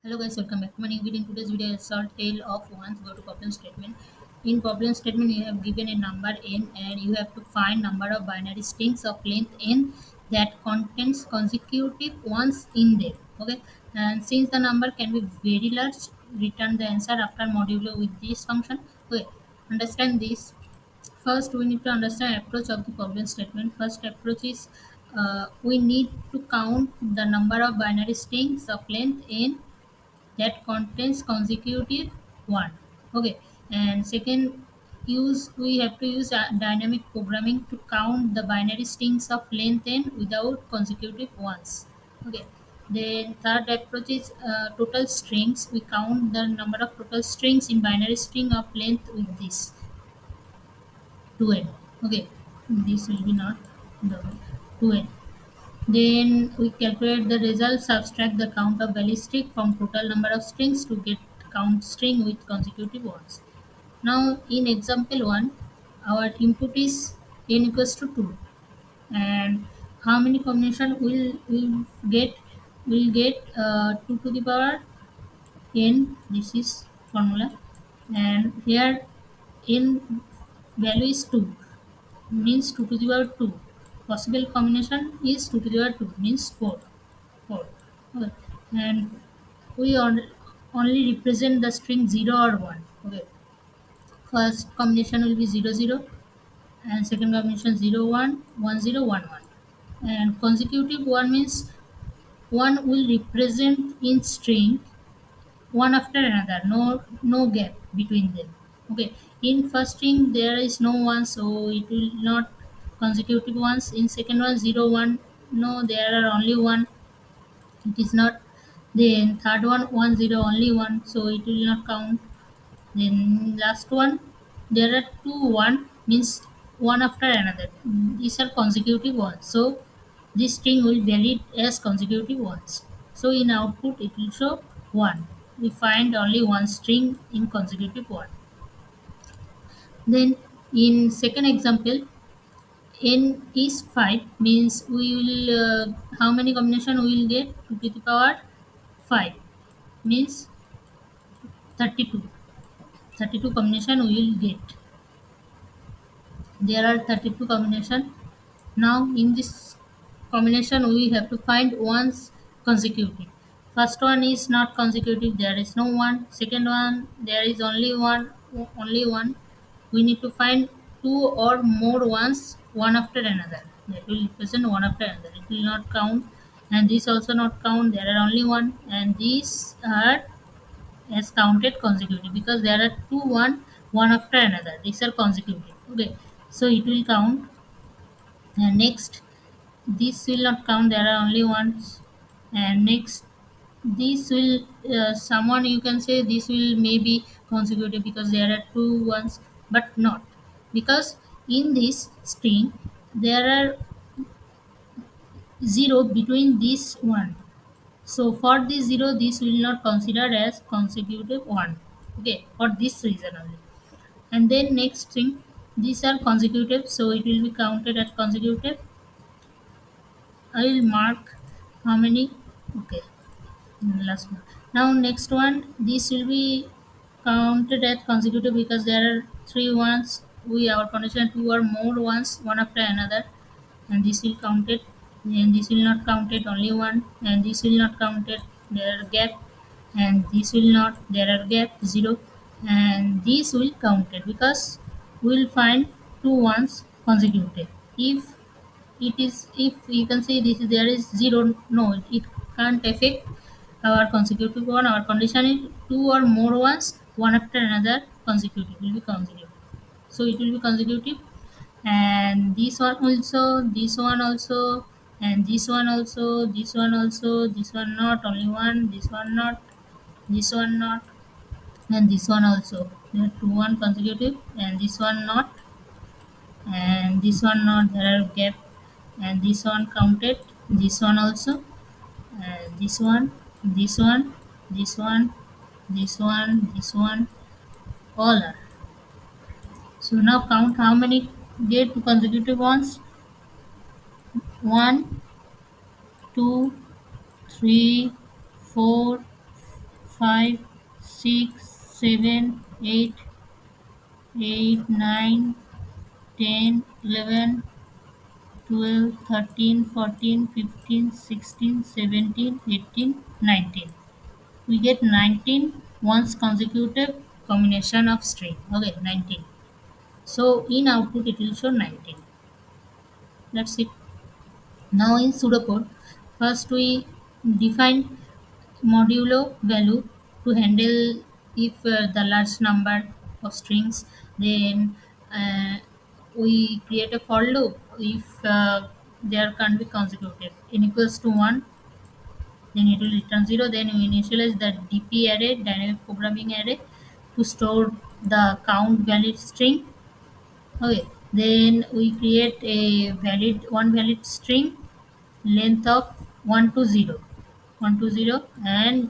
Hello guys, welcome back to my new video. In today's video, it's a tale of once go to problem statement. In problem statement, you have given a number n and you have to find number of binary strings of length n that contains consecutive ones in them. Okay, and since the number can be very large, return the answer after modulo with this function. Okay, understand this. First, we need to understand approach of the problem statement. First approach is we need to count the number of binary strings of length n that contains consecutive one. Okay, and second, use we have to use dynamic programming to count the binary strings of length n without consecutive ones. Okay, then third approach is total strings. We count the number of total strings in binary string of length with this 2n. Okay, this will be not the 2n. Then we calculate the result, subtract the count of ballistic from total number of strings to get count string with consecutive ones. Now in example 1, our input is n equals to 2, and how many combination will get? Will get 2 to the power n. This is formula, and here n value is 2, means 2 to the power 2. Possible combination is 2 to the power 2, means 4. 4. Okay. And we only represent the string 0 or 1. Okay. First combination will be 0 0, and second combination 0 1 1 0 1 1. And consecutive one means one will represent in string one after another, no gap between them. Okay, in first string there is no one, so it will not consecutive ones. In second one 0 1, no, there are only one, it is not. Then third one 1 0, only one, so it will not count. Then last one there are two one, means one after another, these are consecutive ones, so this string will valid as consecutive ones. So in output it will show 1. We find only one string in consecutive one. Then in second example, n is 5, means we will how many combination we will get? 2 to the power 5, means 32. 32 combination we will get. There are 32 combination. Now in this combination we have to find ones consecutive. First one is not consecutive, there is no one. Second one there is only one. We need to find two or more ones one after another. That will represent one after another. It will not count, and this also not count. There are only one, and these are as counted consecutive because there are two one after another. These are consecutive. Okay, so it will count. And next, this will not count, there are only ones. And next, this will someone you can say this will maybe consecutive because there are two ones, but not, because in this string there are 0 between this one. So for this 0, this will not consider as consecutive one. Okay, for this reason only. And then next thing, these are consecutive, so it will be counted as consecutive. I will mark how many. Okay, last one. Now next one, this will be counted as consecutive because there are three ones. We our condition two or more ones one after another, and this will count it. And this will not count it, only one. And this will not count it, there are gap. And this will not, there are gap 0. And this will count it because we will find two ones consecutive. If you can say this is there is 0, no, it can't affect our consecutive one. Our condition is two or more ones one after another consecutive will be consecutive, so it will be consecutive. And this one also, this one also, and this one also, this one also, this one not, only one, this one not, this one not, and this one also. There are two one consecutive, and this one not, and this one not, there are gap. And this one counted, this one also, and this one, this one, this one, this one, this one, all are. So now count how many get consecutive ones. 1 2 3 4 5, 6, 7, 8, 9, 10, 11, 12, 13, 14, 15, 16, 17, 18, 19. We get 19 once consecutive combination of string. Okay, 19. So in output it will show 19. That's it. Now in pseudocode, first we define modulo value to handle if the large number of strings. Then uh, we create a for loop if there can be consecutive. N equals to 1, then it will return 0. Then we initialize the dp array, dynamic programming array, to store the count valid string. Okay, then we create a valid string length of 1 to 0, 1 to 0, and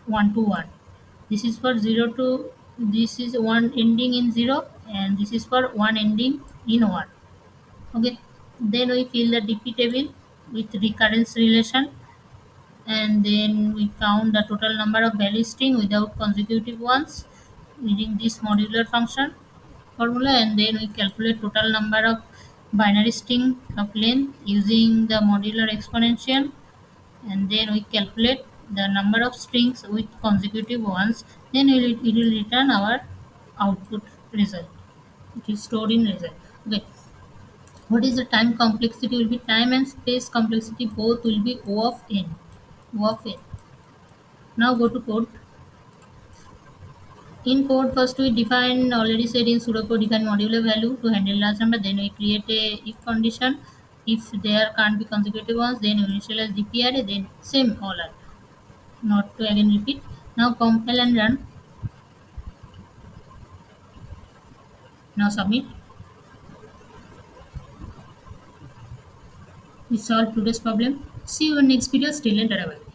1 to 1. This is for 0 to, this is 1 ending in 0, and this is for 1 ending in 1. Okay, then we fill the dp table with recurrence relation, and then we count the total number of valid string without consecutive ones using this modular function formula, and then we calculate total number of binary string of length using the modular exponential, and then we calculate the number of strings with consecutive ones. Then it will return our output result. It is stored in result. Okay, what is the time complexity? Will be time and space complexity, both will be O of n. O of n. Now go to code. In code, first we define, already said in pseudocode, define modular value to handle large number. Then we create a if condition. If there can't be consecutive ones, then we initialize dp array. Then same all are, not to again repeat. Now compile and run. Now submit. We solve today's problem. See you in next video. Still and bye.